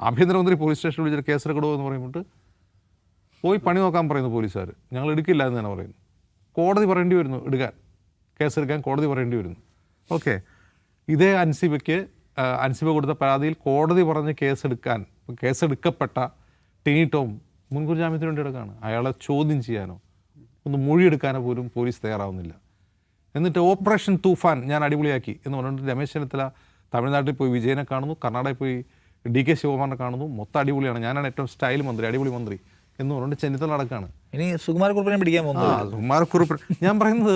ആഭ്യന്തരമന്ത്രി പോലീസ് സ്റ്റേഷനിൽ വിളിച്ചിട്ട് കേസെടുക്കണോ എന്ന് പറയുമ്പോൾ പോയി പണി നോക്കാൻ പറയുന്നു പോലീസുകാർ. ഞങ്ങൾ എടുക്കില്ല എന്ന് തന്നെ പറയുന്നു. കോടതി പറയേണ്ടി വരുന്നു എടുക്കാൻ, കേസെടുക്കാൻ കോടതി പറയേണ്ടി വരുന്നു. ഓക്കെ, ഇതേ അൻസിബ കൊടുത്ത പരാതിയിൽ കോടതി പറഞ്ഞ് കേസെടുക്കപ്പെട്ട ടിനി ടോം മുൻകൂർ ജാമ്യത്തിന് വേണ്ടി എടുക്കുകയാണ്. അയാളെ ചോദ്യം ചെയ്യാനോ ഒന്ന് മൊഴിയെടുക്കാനോ പോലും പോലീസ് തയ്യാറാവുന്നില്ല. എന്നിട്ട് ഓപ്പറേഷൻ തൂഫാൻ ഞാൻ അടിപൊളിയാക്കി എന്ന് പറഞ്ഞിട്ട് രമേശ് ചെന്നിത്തല തമിഴ്നാട്ടിൽ പോയി വിജയനെ കാണുന്നു, കർണാടകയിൽ പോയി DK ശിവകുമാറിനെ കാണുന്നു. മൊത്തം അടിപൊളിയാണ്, ഞാനാണ് ഏറ്റവും സ്റ്റൈൽ മന്ത്രി, അടിപൊളി മന്ത്രി എന്ന് പറഞ്ഞിട്ട് ചെന്നിത്തല നടക്കുകയാണ്. ഇനി സുകുമാരക്കുറുപ്പിനെ പിടിക്കാൻ പോകുന്നു. സുകുമാരക്കുറുപ്പ് ഞാൻ പറയുന്നത്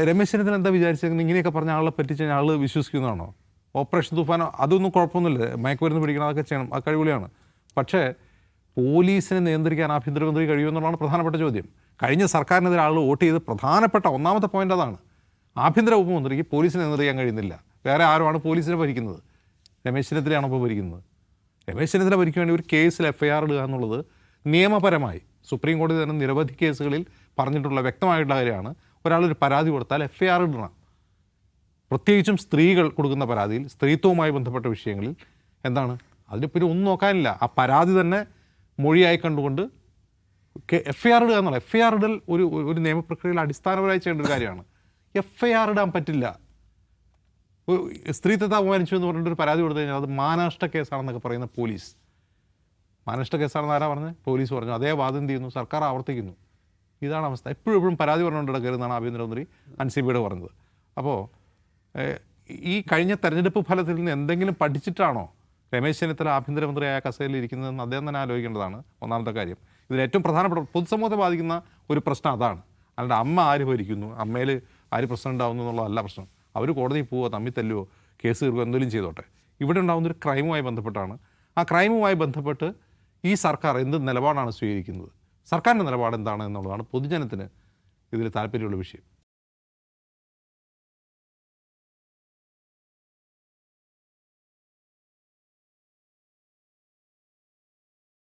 രമേശ് ചെന്നിത്തല എന്താ വിചാരിച്ചത്? ഇങ്ങനെയൊക്കെ പറഞ്ഞ ആളെ പറ്റിച്ച് ആൾ വിശ്വസിക്കുന്നതാണോ? ഓപ്പറേഷൻ തൂഫാനോ അതൊന്നും കുഴപ്പമൊന്നുമില്ല, മയക്കുമരുന്ന് പിടിക്കണം, അതൊക്കെ ചെയ്യണം, അത് കഴിവുള്ളതാണ്. പക്ഷേ പോലീസിനെ നിയന്ത്രിക്കാൻ ആഭ്യന്തരമന്ത്രി കഴിയുമെന്നുള്ളതാണ് പ്രധാനപ്പെട്ട ചോദ്യം. കഴിഞ്ഞ സർക്കാരിനെതിരെ ആൾ വോട്ട് ചെയ്ത് പ്രധാനപ്പെട്ട ഒന്നാമത്തെ പോയിന്റ് അതാണ്. ആഭ്യന്തര വകുപ്പ് മന്ത്രിക്ക് പോലീസിനെ നിയന്ത്രിക്കാൻ കഴിയുന്നില്ല. വേറെ ആരുമാണ് പോലീസിനെ ഭരിക്കുന്നത്? രമേശ് ചെന്നിത്തലയാണ് ഇപ്പോൾ ഭരിക്കുന്നത്. രമേശ് ചെന്നിത്തല ഭരിക്കാൻ വേണ്ടി ഒരു കേസിൽ FIR ഇടുക എന്നുള്ളത് നിയമപരമായി സുപ്രീം കോടതി തന്നെ നിരവധി കേസുകളിൽ പറഞ്ഞിട്ടുള്ള വ്യക്തമായിട്ടുള്ള കാര്യമാണ്. ഒരാളൊരു പരാതി കൊടുത്താൽ FIR ഇടണം. പ്രത്യേകിച്ചും സ്ത്രീകൾ കൊടുക്കുന്ന പരാതിയിൽ, സ്ത്രീത്വവുമായി ബന്ധപ്പെട്ട വിഷയങ്ങളിൽ എന്താണ് അതിന് പിന്നെ ഒന്നും നോക്കാനില്ല. ആ പരാതി തന്നെ മൊഴിയായി കണ്ടുകൊണ്ട് FIR ഇടുക എന്നുള്ള FIR ഇടൽ ഒരു നിയമപ്രക്രിയയിൽ അടിസ്ഥാനപരമായി ചെയ്യേണ്ട ഒരു കാര്യമാണ്. FIR ഇടാൻ പറ്റില്ല. സ്ത്രീത്വത്തെ അപമാനിച്ചു എന്ന് പറഞ്ഞിട്ടൊരു പരാതി കൊടുത്തു കഴിഞ്ഞാൽ അത് മാനനഷ്ട കേസാണെന്നൊക്കെ പറയുന്ന പോലീസ്, മാനനഷ്ട കേസാണെന്ന് ആരാ പറഞ്ഞത്? പോലീസ് പറഞ്ഞു. അതേ വാദം എന്ത് ചെയ്യുന്നു? സർക്കാർ ആവർത്തിക്കുന്നു. ഇതാണ് അവസ്ഥ. എപ്പോഴും പരാതി പറഞ്ഞുകൊണ്ട് കിടക്കരുതെന്നാണ് ആഭ്യന്തരമന്ത്രി അൻസിബയോട് പറഞ്ഞത്. അപ്പോൾ ഈ കഴിഞ്ഞ തെരഞ്ഞെടുപ്പ് ഫലത്തിൽ നിന്ന് എന്തെങ്കിലും പഠിച്ചിട്ടാണോ രമേശ് ചെന്നിത്തല ആഭ്യന്തരമന്ത്രിയായ കസേരയിൽ ഇരിക്കുന്നതെന്ന് അദ്ദേഹം തന്നെ ആലോചിക്കേണ്ടതാണ് ഒന്നാമത്തെ കാര്യം. ഇതിൽ ഏറ്റവും പ്രധാനപ്പെട്ട പൊതുസമൂഹത്തെ ബാധിക്കുന്ന ഒരു പ്രശ്നം അതാണ്. അല്ലാണ്ട് അമ്മ ആര് ഭരിക്കുന്നു, അമ്മയിൽ ആര് പ്രശ്നം ഉണ്ടാകുന്നു എന്നുള്ളതല്ല പ്രശ്നം. അവർ കോടതിയിൽ പോവുക, തമ്മിൽ തല്ലുവോ, കേസ് തീർക്കുക, എന്തെങ്കിലും ചെയ്തോട്ടെ. ഇവിടെ ഉണ്ടാകുന്നൊരു ക്രൈമുമായി ബന്ധപ്പെട്ടാണ്. ആ ക്രൈമുമായി ബന്ധപ്പെട്ട് ഈ സർക്കാർ എന്ത് നിലപാടാണ് സ്വീകരിക്കുന്നത്, സർക്കാരിൻ്റെ നിലപാട് എന്താണ് എന്നുള്ളതാണ് പൊതുജനത്തിന് ഇതിൽ താല്പര്യമുള്ള വിഷയം.